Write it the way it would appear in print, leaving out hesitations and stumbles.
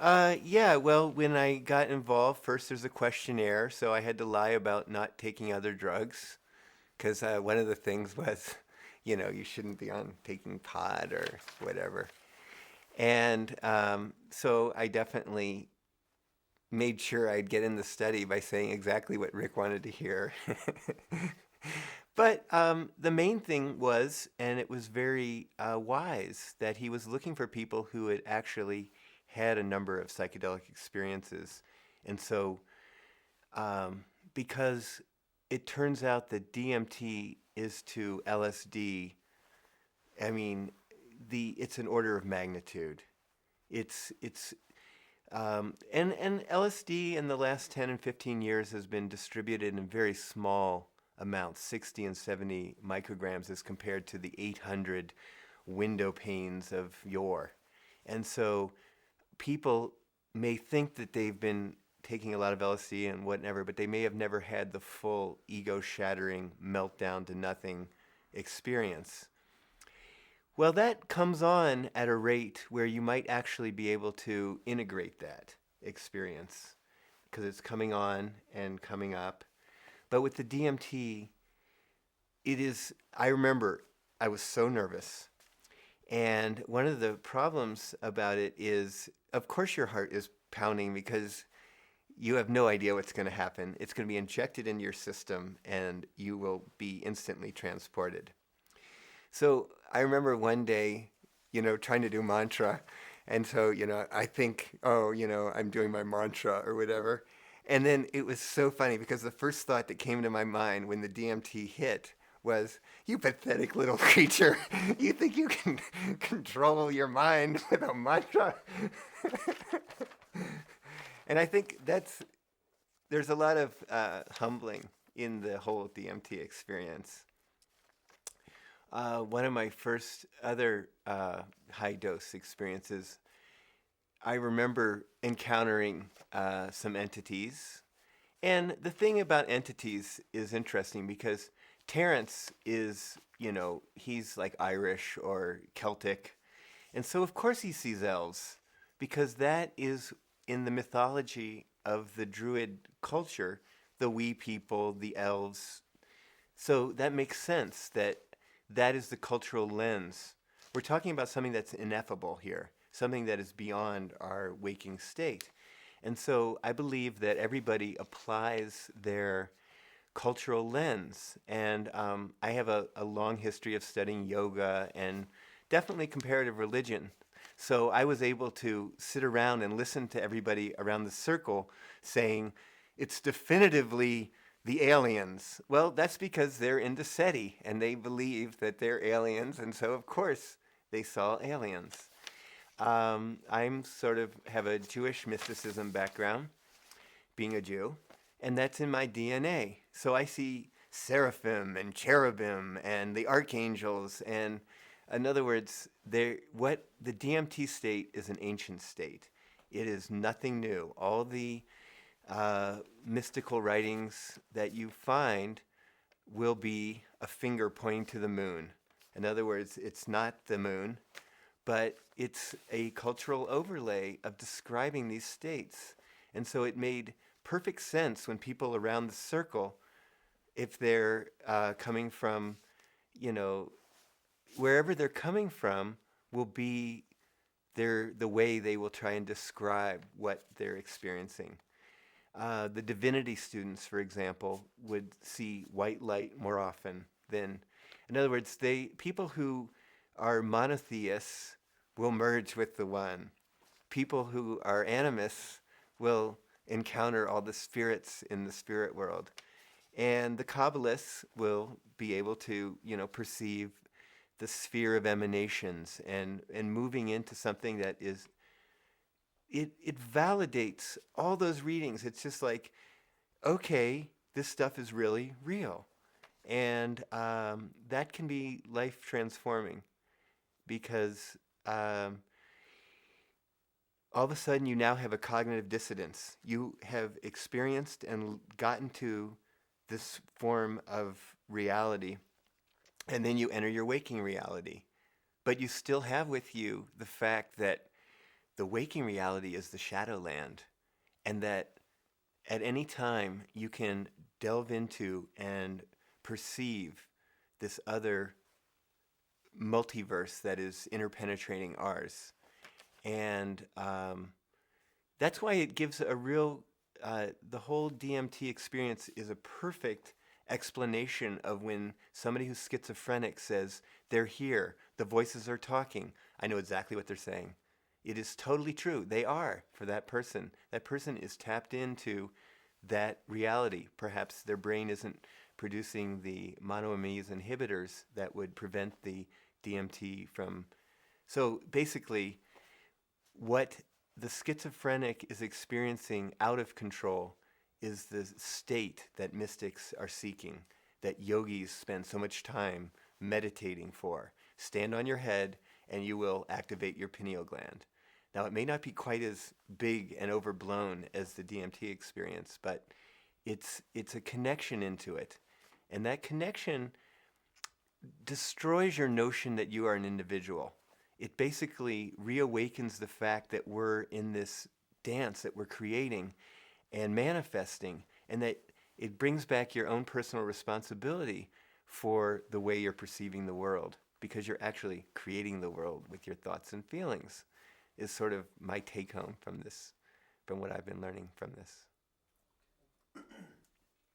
Yeah, well, when I got involved, first there's a questionnaire, so I had to lie about not taking other drugs, because one of the things was, you shouldn't be on taking pot or whatever. And so I definitely made sure I'd get in the study by saying exactly what Rick wanted to hear. But the main thing was, and it was very wise, that he was looking for people who had actually had a number of psychedelic experiences. And so, um, because it turns out that DMT is to LSD, I mean, it's an order of magnitude. And LSD in the last 10 and 15 years has been distributed in very small amounts, 60 and 70 micrograms as compared to the 800 window panes of yore. And so people may think that they've been taking a lot of LSD and whatever, but they may have never had the full ego shattering meltdown to nothing experience. Well, that comes on at a rate where you might actually be able to integrate that experience because it's coming on and coming up. But with the DMT, I remember I was so nervous. And one of the problems about it is, of course, your heart is pounding because you have no idea what's going to happen. It's going to be injected into your system and you will be instantly transported. So I remember one day, trying to do mantra. And so, I think, oh, I'm doing my mantra or whatever. And then it was so funny because the first thought that came to my mind when the DMT hit was, you pathetic little creature. You think you can control your mind with a mantra? And I think there's a lot of humbling in the whole DMT experience. One of my first other high dose experiences, I remember encountering some entities. And the thing about entities is interesting because Terence is, he's like Irish or Celtic. And so, of course, he sees elves because that is in the mythology of the Druid culture, the wee people, the elves. So that makes sense that that is the cultural lens. We're talking about something that's ineffable here, something that is beyond our waking state. And so I believe that everybody applies their cultural lens. And I have a long history of studying yoga and definitely comparative religion. So I was able to sit around and listen to everybody around the circle saying, it's definitively the aliens. Well, that's because they're into SETI and they believe that they're aliens, and so of course they saw aliens. I'm sort of have a Jewish mysticism background, being a Jew, and that's in my DNA. So I see seraphim and cherubim and the archangels, and in other words, what the DMT state is an ancient state. It is nothing new. All the mystical writings that you find will be a finger pointing to the moon. In other words, it's not the moon, but it's a cultural overlay of describing these states. And so it made perfect sense when people around the circle, if they're coming from, you know, wherever they're coming from, will be the way they will try and describe what they're experiencing. The divinity students, for example, would see white light more often than, in other words, people who are monotheists will merge with the one. People who are animists will encounter all the spirits in the spirit world. And the Kabbalists will be able to, perceive the sphere of emanations and moving into something that is, it validates all those readings. It's just like, okay, this stuff is really real. And that can be life transforming because all of a sudden you now have a cognitive dissonance. You have experienced and gotten to this form of reality, and then you enter your waking reality. But you still have with you the fact that the waking reality is the shadowland, and that at any time you can delve into and perceive this other multiverse that is interpenetrating ours. And that's why it gives a real, the whole DMT experience is a perfect explanation of when somebody who's schizophrenic says, they're here, the voices are talking. I know exactly what they're saying. It is totally true. They are for that person. That person is tapped into that reality. Perhaps their brain isn't producing the monoamines inhibitors that would prevent the DMT from. So basically, what the schizophrenic is experiencing out of control is the state that mystics are seeking, that yogis spend so much time meditating for. Stand on your head and you will activate your pineal gland. Now, it may not be quite as big and overblown as the DMT experience, but it's a connection into it. And that connection destroys your notion that you are an individual. It basically reawakens the fact that we're in this dance that we're creating and manifesting, and that it brings back your own personal responsibility for the way you're perceiving the world, because you're actually creating the world with your thoughts and feelings, is sort of my take home from this, from what I've been learning from this.